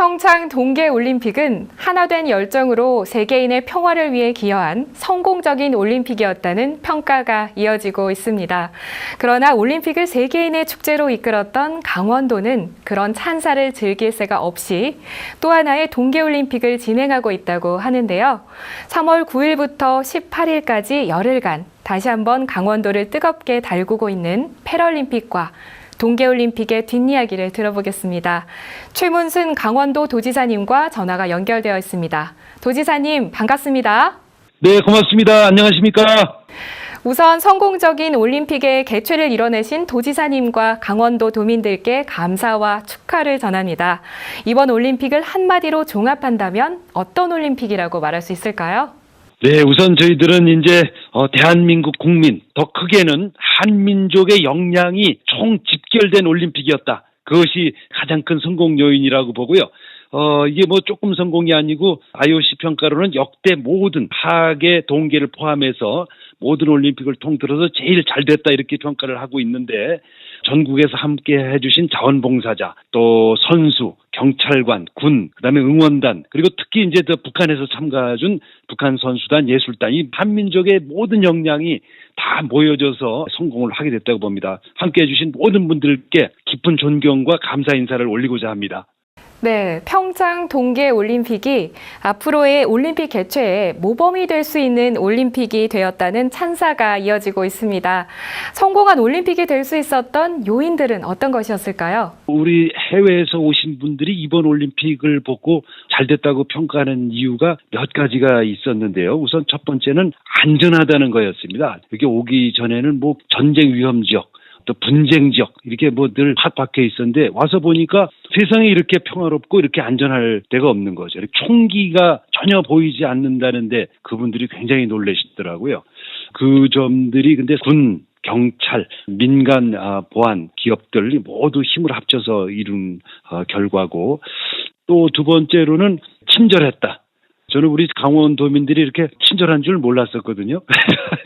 평창 동계올림픽은 하나된 열정으로 세계인의 평화를 위해 기여한 성공적인 올림픽이었다는 평가가 이어지고 있습니다. 그러나 올림픽을 세계인의 축제로 이끌었던 강원도는 그런 찬사를 즐길 새가 없이 또 하나의 동계올림픽을 진행하고 있다고 하는데요. 3월 9일부터 18일까지 열흘간 다시 한번 강원도를 뜨겁게 달구고 있는 패럴림픽과 동계올림픽의 뒷이야기를 들어보겠습니다. 최문순 강원도 도지사님과 전화가 연결되어 있습니다. 도지사님, 반갑습니다. 네, 고맙습니다. 안녕하십니까? 우선 성공적인 올림픽의 개최를 이뤄내신 도지사님과 강원도 도민들께 감사와 축하를 전합니다. 이번 올림픽을 한마디로 종합한다면 어떤 올림픽이라고 말할 수 있을까요? 네, 우선 저희들은 이제 대한민국 국민, 더 크게는 한민족의 역량이 총 집결된 올림픽이었다. 그것이 가장 큰 성공 요인이라고 보고요. 이게 뭐 조금 성공이 아니고 IOC 평가로는 역대 모든 하계 동계를 포함해서 모든 올림픽을 통틀어서 제일 잘 됐다 이렇게 평가를 하고 있는데, 전국에서 함께 해주신 자원봉사자, 또 선수, 경찰관, 군, 그다음에 응원단, 그리고 특히 이제 북한에서 참가해준 북한 선수단, 예술단, 이 한민족의 모든 역량이 다 모여져서 성공을 하게 됐다고 봅니다. 함께 해주신 모든 분들께 깊은 존경과 감사 인사를 올리고자 합니다. 네, 평창 동계올림픽이 앞으로의 올림픽 개최에 모범이 될 수 있는 올림픽이 되었다는 찬사가 이어지고 있습니다. 성공한 올림픽이 될 수 있었던 요인들은 어떤 것이었을까요? 우리 해외에서 오신 분들이 이번 올림픽을 보고 잘 됐다고 평가하는 이유가 몇 가지가 있었는데요. 우선 첫 번째는 안전하다는 거였습니다. 여기 오기 전에는 뭐 전쟁 위험 지역, 또 분쟁 지역 이렇게 뭐 늘 박혀 있었는데 와서 보니까 세상에 이렇게 평화롭고 이렇게 안전할 데가 없는 거죠. 총기가 전혀 보이지 않는다는데 그분들이 굉장히 놀라시더라고요. 그 점들이 근데 군, 경찰, 민간 보안 기업들이 모두 힘을 합쳐서 이룬 결과고, 또 두 번째로는 친절했다. 저는 우리 강원도민들이 이렇게 친절한 줄 몰랐었거든요.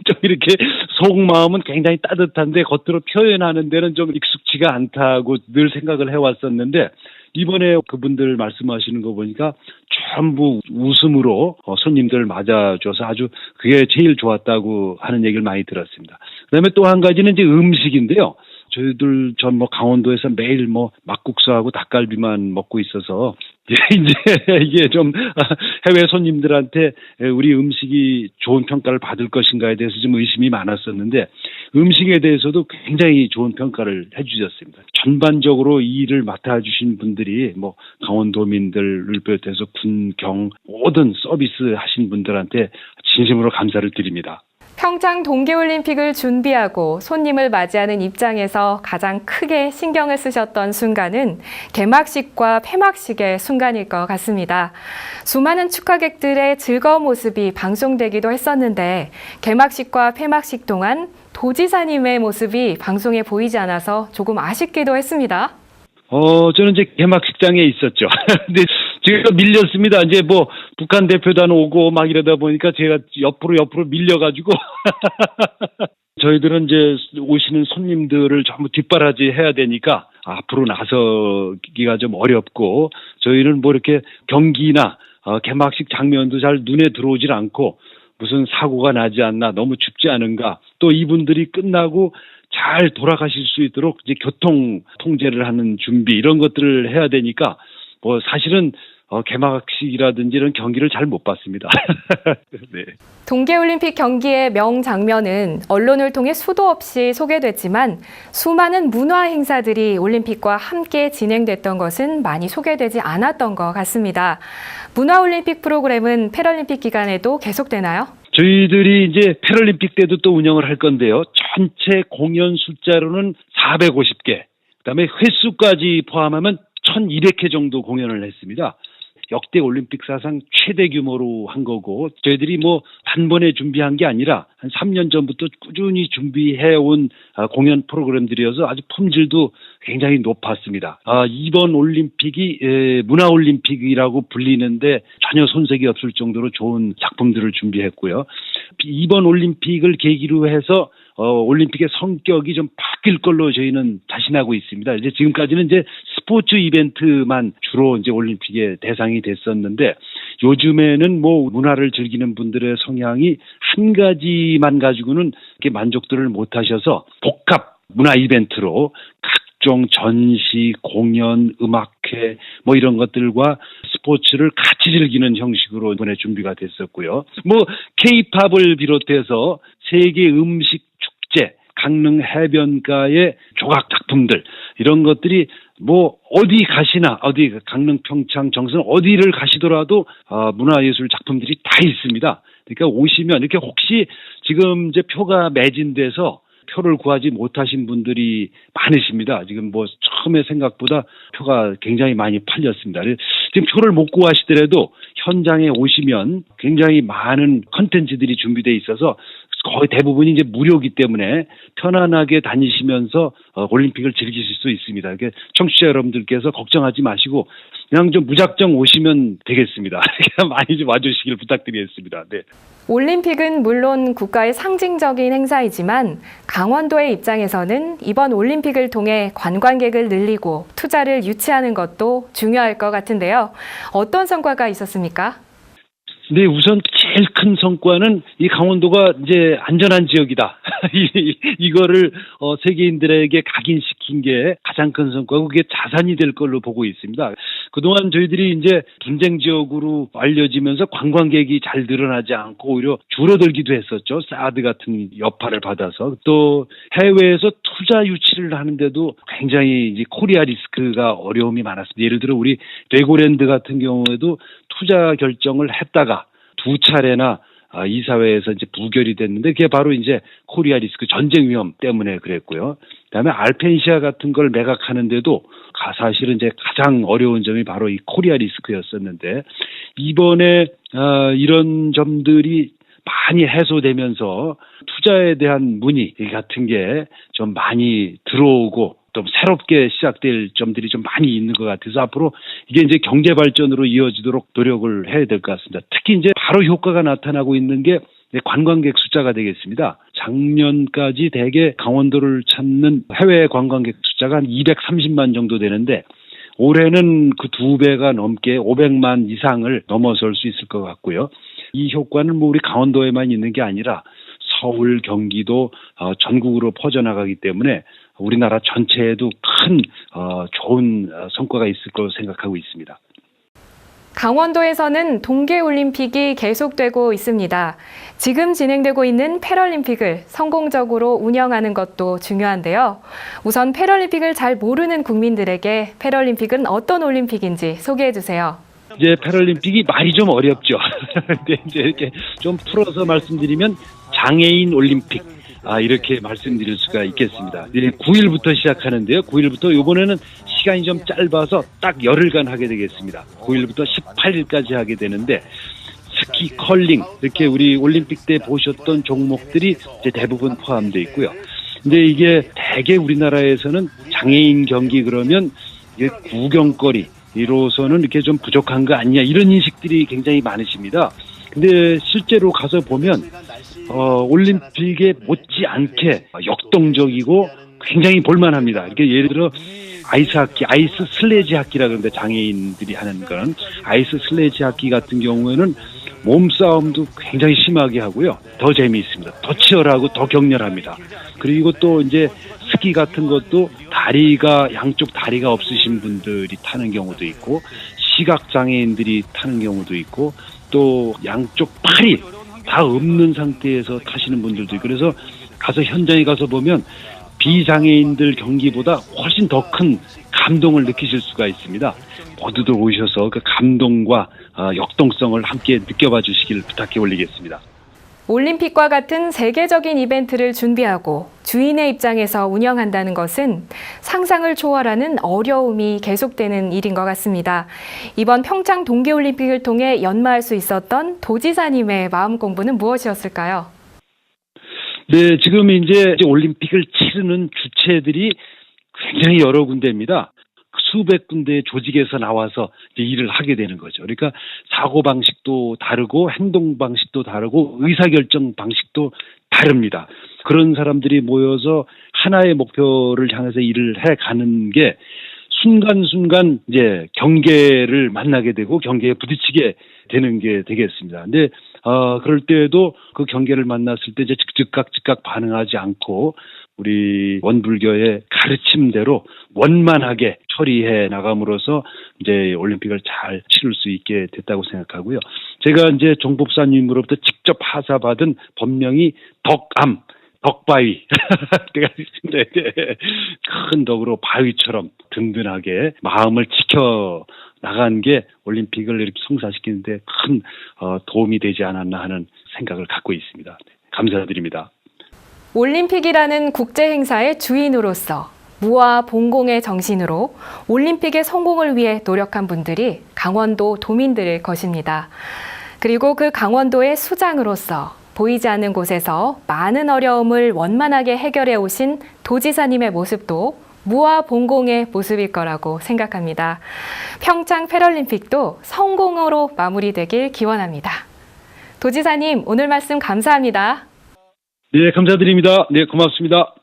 좀 이렇게 속마음은 굉장히 따뜻한데 겉으로 표현하는 데는 좀 익숙지가 않다고 늘 생각을 해왔었는데, 이번에 그분들 말씀하시는 거 보니까 전부 웃음으로 손님들 맞아줘서 아주 그게 제일 좋았다고 하는 얘기를 많이 들었습니다. 그다음에 또 한 가지는 이제 음식인데요. 저희들 전 강원도에서 매일 막국수하고 닭갈비만 먹고 있어서 이제 이게 좀 해외 손님들한테 우리 음식이 좋은 평가를 받을 것인가에 대해서 좀 의심이 많았었는데, 음식에 대해서도 굉장히 좋은 평가를 해주셨습니다. 전반적으로 이 일을 맡아주신 분들이 강원도민들을 비롯해서 군, 경 모든 서비스 하신 분들한테 진심으로 감사를 드립니다. 평창 동계올림픽을 준비하고 손님을 맞이하는 입장에서 가장 크게 신경을 쓰셨던 순간은 개막식과 폐막식의 순간일 것 같습니다. 수많은 축하객들의 즐거운 모습이 방송되기도 했었는데 개막식과 폐막식 동안 도지사님의 모습이 방송에 보이지 않아서 조금 아쉽기도 했습니다. 저는 이제 개막식장에 있었죠. 근데 제가 밀렸습니다. 이제 북한 대표단 오고 막 이러다 보니까 제가 옆으로 밀려가지고 저희들은 이제 오시는 손님들을 전부 뒷바라지 해야 되니까 앞으로 나서기가 좀 어렵고, 저희는 이렇게 경기나 개막식 장면도 잘 눈에 들어오질 않고 무슨 사고가 나지 않나, 너무 춥지 않은가, 또 이분들이 끝나고 잘 돌아가실 수 있도록 이제 교통 통제를 하는 준비, 이런 것들을 해야 되니까 사실은 개막식이라든지 이런 경기를 잘 못 봤습니다. 네. 동계올림픽 경기의 명장면은 언론을 통해 수도 없이 소개됐지만 수많은 문화 행사들이 올림픽과 함께 진행됐던 것은 많이 소개되지 않았던 것 같습니다. 문화올림픽 프로그램은 패럴림픽 기간에도 계속되나요? 저희들이 이제 패럴림픽 때도 또 운영을 할 건데요. 전체 공연 숫자로는 450개, 그다음에 횟수까지 포함하면 1200회 정도 공연을 했습니다. 역대 올림픽 사상 최대 규모로 한 거고, 저희들이 단번에 준비한 게 아니라 한 3년 전부터 꾸준히 준비해온 공연 프로그램들이어서 아주 품질도 굉장히 높았습니다. 이번 올림픽이 문화올림픽이라고 불리는데 전혀 손색이 없을 정도로 좋은 작품들을 준비했고요. 이번 올림픽을 계기로 해서 올림픽의 성격이 좀 바뀔 걸로 저희는 자신하고 있습니다. 이제 지금까지는 이제 스포츠 이벤트만 주로 이제 올림픽의 대상이 됐었는데 요즘에는 뭐 문화를 즐기는 분들의 성향이 한 가지만 가지고는 이렇게 만족도를 못 하셔서 복합 문화 이벤트로 각종 전시, 공연, 음악회 뭐 이런 것들과 스포츠를 같이 즐기는 형식으로 이번에 준비가 됐었고요. 뭐 K-팝을 비롯해서 세계 음식 축제, 강릉 해변가의 조각 작품들 이런 것들이 뭐 어디 가시나 어디 강릉, 평창, 정선 어디를 가시더라도 문화예술 작품들이 다 있습니다. 그러니까 오시면 이렇게 혹시 지금 이제 표가 매진돼서 표를 구하지 못하신 분들이 많으십니다. 지금 뭐 처음에 생각보다 표가 굉장히 많이 팔렸습니다. 지금 표를 못 구하시더라도 현장에 오시면 굉장히 많은 컨텐츠들이 준비되어 있어서 거의 대부분이 이제 무료이기 때문에 편안하게 다니시면서 올림픽을 즐기실 수 있습니다. 그러니까 청취자 여러분들께서 걱정하지 마시고 그냥 좀 무작정 오시면 되겠습니다. 많이 좀 와주시길 부탁드리겠습니다. 네. 올림픽은 물론 국가의 상징적인 행사이지만 강원도의 입장에서는 이번 올림픽을 통해 관광객을 늘리고 투자를 유치하는 것도 중요할 것 같은데요. 어떤 성과가 있었습니까? 네, 우선 제일 큰 성과는 이 강원도가 이제 안전한 지역이다. 이거를 세계인들에게 각인시킨 게 가장 큰 성과고 그게 자산이 될 걸로 보고 있습니다. 그동안 저희들이 이제 분쟁 지역으로 알려지면서 관광객이 잘 늘어나지 않고 오히려 줄어들기도 했었죠. 사드 같은 여파를 받아서 또 해외에서 투자 유치를 하는데도 굉장히 이제 코리아 리스크가 어려움이 많았습니다. 예를 들어 우리 레고랜드 같은 경우에도 투자 결정을 했다가 두 차례나 이사회에서 이제 부결이 됐는데 그게 바로 이제 코리아 리스크 전쟁 위험 때문에 그랬고요. 그다음에 알펜시아 같은 걸 매각하는데도 사실은 이제 가장 어려운 점이 바로 이 코리아 리스크였었는데 이번에 이런 점들이 많이 해소되면서 투자에 대한 문의 같은 게 좀 많이 들어오고 좀 새롭게 시작될 점들이 좀 많이 있는 것 같아서 앞으로 이게 이제 경제 발전으로 이어지도록 노력을 해야 될 것 같습니다. 특히 이제 바로 효과가 나타나고 있는 게 관광객 숫자가 되겠습니다. 작년까지 대개 강원도를 찾는 해외 관광객 숫자가 한 230만 정도 되는데 올해는 그 2배가 넘게 500만 이상을 넘어설 수 있을 것 같고요. 이 효과는 뭐 우리 강원도에만 있는 게 아니라 서울, 경기도 전국으로 퍼져나가기 때문에 우리나라 전체에도 큰 좋은 성과가 있을 거로 생각하고 있습니다. 강원도에서는 동계올림픽이 계속되고 있습니다. 지금 진행되고 있는 패럴림픽을 성공적으로 운영하는 것도 중요한데요. 우선 패럴림픽을 잘 모르는 국민들에게 패럴림픽은 어떤 올림픽인지 소개해 주세요. 이제 패럴림픽이 말이 좀 어렵죠. 근데 이제 이렇게 좀 풀어서 말씀드리면 장애인 올림픽. 이렇게 말씀드릴 수가 있겠습니다. 9일부터 시작하는데요. 9일부터 이번에는 시간이 좀 짧아서 딱 열흘간 하게 되겠습니다. 9일부터 18일까지 하게 되는데 스키, 컬링 이렇게 우리 올림픽 때 보셨던 종목들이 이제 대부분 포함되어 있고요. 근데 이게 대개 우리나라에서는 장애인 경기 그러면 이게 구경거리로서는 이렇게 좀 부족한 거 아니냐 이런 인식들이 굉장히 많으십니다. 근데 실제로 가서 보면 올림픽에 못지않게 역동적이고 굉장히 볼만합니다. 이렇게 예를 들어 아이스하키, 아이스 슬래지 하키라 그러는데 장애인들이 하는 건 아이스 슬래지 하키 같은 경우에는 몸싸움도 굉장히 심하게 하고요. 더 재미있습니다. 더 치열하고 더 격렬합니다. 그리고 또 이제 스키 같은 것도 양쪽 다리가 없으신 분들이 타는 경우도 있고 시각장애인들이 타는 경우도 있고 또 양쪽 팔이 다 없는 상태에서 타시는 분들도 있고 그래서 가서 현장에 가서 보면 비장애인들 경기보다 훨씬 더 큰 감동을 느끼실 수가 있습니다. 모두들 오셔서 그 감동과 역동성을 함께 느껴봐 주시길 부탁해 올리겠습니다. 올림픽과 같은 세계적인 이벤트를 준비하고 주인의 입장에서 운영한다는 것은 상상을 초월하는 어려움이 계속되는 일인 것 같습니다. 이번 평창 동계올림픽을 통해 연마할 수 있었던 도지사님의 마음 공부는 무엇이었을까요? 네, 지금 이제 올림픽을 치르는 주체들이 굉장히 여러 군데입니다. 수백 군데의 조직에서 나와서 이제 일을 하게 되는 거죠. 그러니까 사고방식도 다르고 행동방식도 다르고 의사결정 방식도 다릅니다. 그런 사람들이 모여서 하나의 목표를 향해서 일을 해 가는 게 순간순간 이제 경계를 만나게 되고 경계에 부딪히게 되는 게 되겠습니다. 근데 그럴 때에도 그 경계를 만났을 때 이제 즉각 반응하지 않고 우리 원불교의 가르침대로 원만하게 처리해 나감으로써 이제 올림픽을 잘 치를 수 있게 됐다고 생각하고요. 제가 이제 종법사님으로부터 직접 하사받은 법명이 덕바위. 내가 큰 덕으로 바위처럼 든든하게 마음을 지켜 나간 게 올림픽을 이렇게 성사시키는데 큰 도움이 되지 않았나 하는 생각을 갖고 있습니다. 감사드립니다. 올림픽이라는 국제 행사의 주인으로서 무와 봉공의 정신으로 올림픽의 성공을 위해 노력한 분들이 강원도 도민들일 것입니다. 그리고 그 강원도의 수장으로서 보이지 않는 곳에서 많은 어려움을 원만하게 해결해 오신 도지사님의 모습도 무와 봉공의 모습일 거라고 생각합니다. 평창 패럴림픽도 성공으로 마무리되길 기원합니다. 도지사님, 오늘 말씀 감사합니다. 네, 감사드립니다. 네, 고맙습니다.